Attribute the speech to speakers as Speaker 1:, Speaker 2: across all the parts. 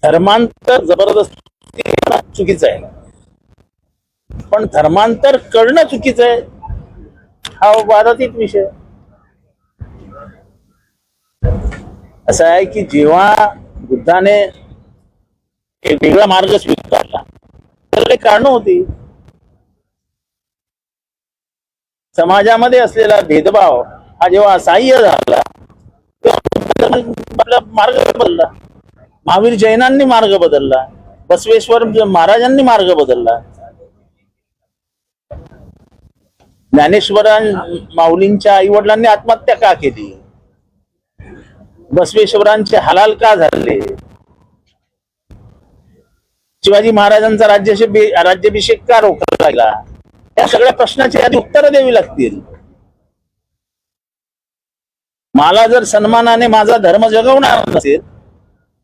Speaker 1: धर्मांतर जबरदस्ती चुकीचं आहे, पण धर्मांतर करणं चुकीचं आहे हा वादातीत विषय. असं आहे की जेव्हा बुद्धाने एक वेगळा मार्ग स्वीकारला त्याला काही कारणं होती. समाजामध्ये असलेला भेदभाव हा जेव्हा असह्य झाला तेव्हा आपला मार्ग बदलला. महावीर जैनांनी मार्ग बदलला, बसवेश्वर महाराजांनी मार्ग बदलला, ज्ञानेश्वरां माऊलींच्या आई वडिलांनी आत्महत्या का केली, बसवेश्वरांचे हलाल का झाले, शिवाजी महाराजांचा राज्याभिषेक का रोखला लागला, या सगळ्या प्रश्नाची आधी उत्तरं द्यावी लागतील. मला जर सन्मानाने माझा धर्म जगवणार नसेल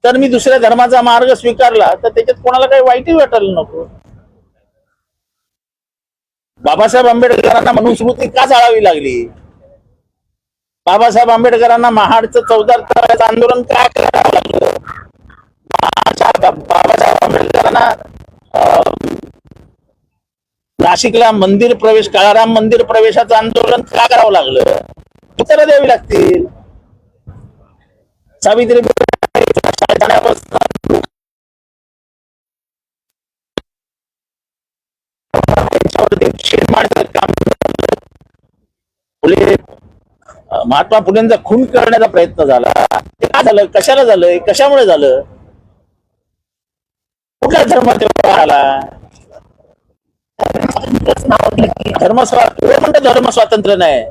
Speaker 1: तर मी दुसऱ्या धर्माचा मार्ग स्वीकारला तर त्याच्यात कोणाला काही वाईटही वाटायला नको. बाबासाहेब आंबेडकरांना मनुस्मृती का जाळावी लागली, बाबासाहेब आंबेडकरांना महाडचं 14 तळ्याचं आंदोलन का करावं लागलं, बाबासाहेब आंबेडकरांना नाशिकला मंदिर प्रवेश काळाराम मंदिर प्रवेशाचं आंदोलन का करावं लागलं, उत्तरं द्यावी लागतील. सावित्री महात्मा फुलेंचा खून करण्याचा प्रयत्न झाला, ते का झालं, कशाला झालं, कशामुळे झालं, कुठल्या धर्मात आला, धर्म स्वातंत्र्य नाही.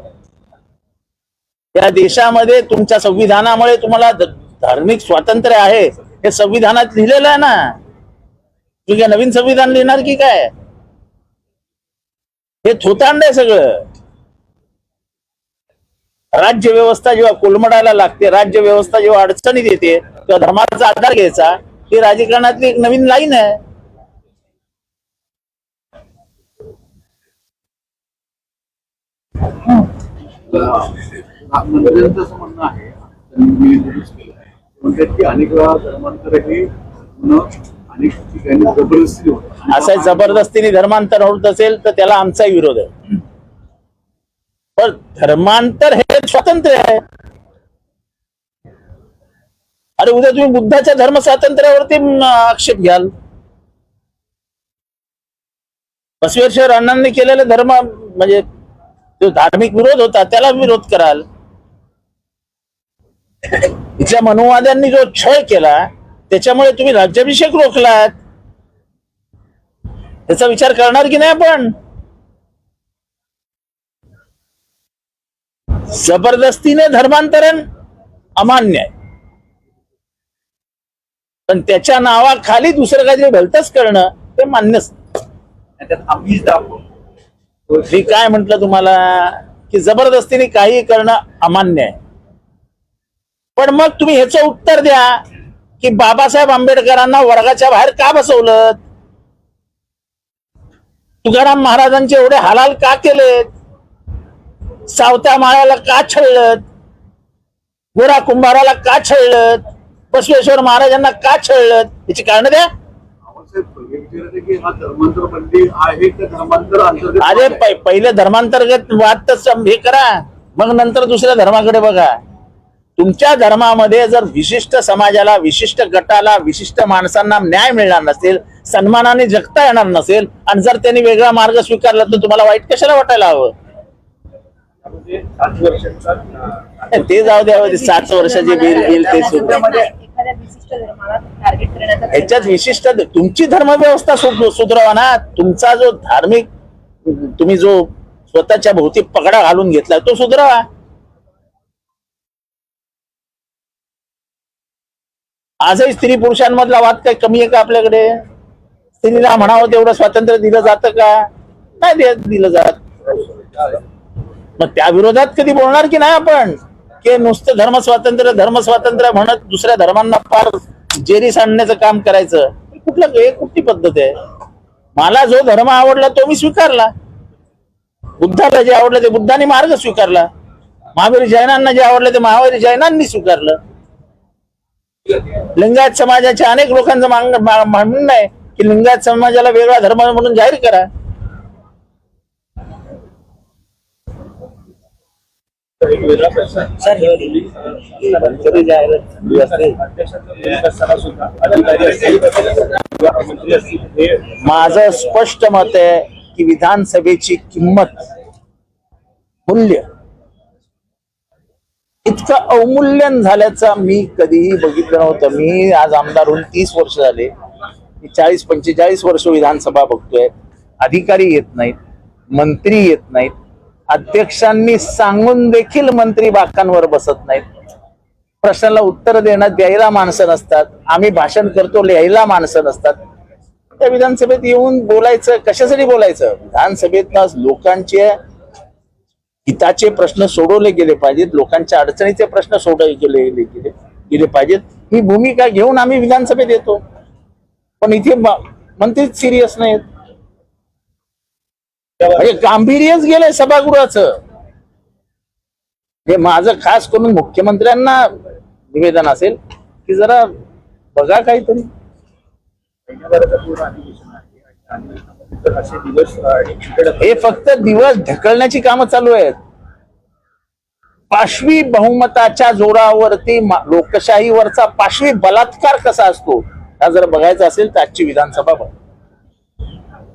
Speaker 1: या देशामध्ये तुमच्या संविधानामुळे तुम्हाला धार्मिक स्वातंत्र्य आहे हे संविधानात लिहिलेलं आहे ना. तुम्ही नवीन संविधान लिहिणार की काय, हे थोतांड आहे सगळं. राज्य व्यवस्था जेव्हा कोलमडायला लागते, राज्य व्यवस्था जेव्हा अडचणीत येते तेव्हा धर्माचा आधार घ्यायचा, ही राजकारणातली एक नवीन लाईन आहे.
Speaker 2: असं म्हणणं आहे अनेक वेळा धर्मांतर हे अनेक ठिकाणी जबरदस्ती होत.
Speaker 1: असं जबरदस्तीने धर्मांतर होत असेल तर त्याला आमचाही विरोध आहे, पण धर्मांतर हे स्वातंत्र्य आहे. अरे उद्या तुम्ही बुद्धाच्या धर्म स्वातंत्र्यावरती आक्षेप घ्याल, बसवेश्वर अण्णांनी केलेला धर्म म्हणजे जो धार्मिक विरोध होता त्याला विरोध कराल. इथल्या मनुवाद्यांनी जो छळ केला त्याच्यामुळे तुम्ही राज्याभिषेक रोखलात, त्याचा विचार करणार की नाही आपण. जबरदस्तीने धर्मांतरण अमान्य आहे, पण त्याच्या नावाखाली दुसरं काहीतरी भलतंच करणं ते मान्यच. मी काय म्हंटल तुम्हाला की जबरदस्तीने काही करणं अमान्य आहे, पण मग तुम्ही ह्याचं उत्तर द्या की बाबासाहेब आंबेडकरांना वर्गाच्या बाहेर का बसवलं, तुकाराम महाराजांचे एवढे हलाल का केलेत, सावत्या माळ्याला का छळलं, गोरा कुंभाराला का छळलं, बसवेश्वर महाराजांना का छळलं, याची कारण द्या. अरे पहिले धर्मांतर्गत वाद तर हे करा, मग नंतर दुसऱ्या धर्माकडे बघा. तुमच्या धर्मामध्ये जर विशिष्ट समाजाला, विशिष्ट गटाला, विशिष्ट माणसांना न्याय मिळणार नसेल, सन्मानाने जगता येणार नसेल, आणि जर त्यांनी वेगळा मार्ग स्वीकारला तर तुम्हाला वाईट कशाला वाटायला हवं. ते जाऊ द्या, 7 वर्षाची बिल येईल ते सुद्धा. ह्याच्यात विशिष्ट तुमची धर्मव्यवस्था सुधारवा ना. तुमचा जो धार्मिक तुम्ही जो स्वतःच्या भोवती पगडा घालून घेतला तो सुधारवा. आजही स्त्री पुरुषांमधला वाद काही कमी आहे का आपल्याकडे. स्त्रीला म्हणावं तेवढं स्वातंत्र्य दिलं जातं का, नाही दिलं जात. मग त्या विरोधात कधी बोलणार की नाही आपण, की नुसतं धर्मस्वातंत्र्य म्हणत दुसऱ्या धर्मांना फार जेरी सांडण्याचं काम करायचं, कुठली पद्धत आहे. मला जो धर्म आवडला तो मी स्वीकारला, बुद्धाला जे आवडलं ते बुद्धाने मार्ग स्वीकारला, महावीर जैनांना जे आवडलं ते महावीर जैनांनी स्वीकारलं. लिंगायत समाजाच्या अनेक लोकांचं म्हणणं आहे की लिंगायत समाजाला वेगळा धर्म म्हणून जाहीर करा.
Speaker 2: एक वेगळा प्रश्न
Speaker 1: मंत्री
Speaker 2: अधिकारी असतील किंवा मंत्री असतील हे
Speaker 1: माझं स्पष्ट मत आहे की विधानसभेची किंमत, मूल्य इतकं अवमूल्यन झाल्याचं मी कधीही बघितलं नव्हतं. मी आज आमदार होऊन 30 वर्ष झाले. मी 40-45 वर्ष विधानसभा बघतोय. अधिकारी येत नाहीत, मंत्री येत नाहीत, अध्यक्षांनी सांगून देखील मंत्री बाकांवर बसत नाहीत. प्रश्नाला उत्तर द्यायला माणसं नसतात. आम्ही भाषण करतो, लिहायला माणसं नसतात. त्या विधानसभेत येऊन बोलायचं कशासाठी बोलायचं? विधानसभेत लोकांचे हिताचे प्रश्न सोडवले गेले पाहिजेत, लोकांच्या अडचणीचे प्रश्न सोडवले गेले पाहिजेत. ही भूमिका घेऊन आम्ही विधानसभेत येतो. पण इथे मंत्रीच सिरियस नाहीत. म्हणजे गांभीर्यच गेलंय सभागृहाचं. हे माझं खास करून मुख्यमंत्र्यांना निवेदन असेल की जरा बघा काहीतरी.
Speaker 2: असे दिवस
Speaker 1: हे फक्त दिवस ढकलण्याची कामं चालू आहेत. पाशवी बहुमताच्या जोरावरती लोकशाहीवरचा पाशवी बलात्कार कसा असतो हा जर बघायचा असेल तर आजची विधानसभा बघा.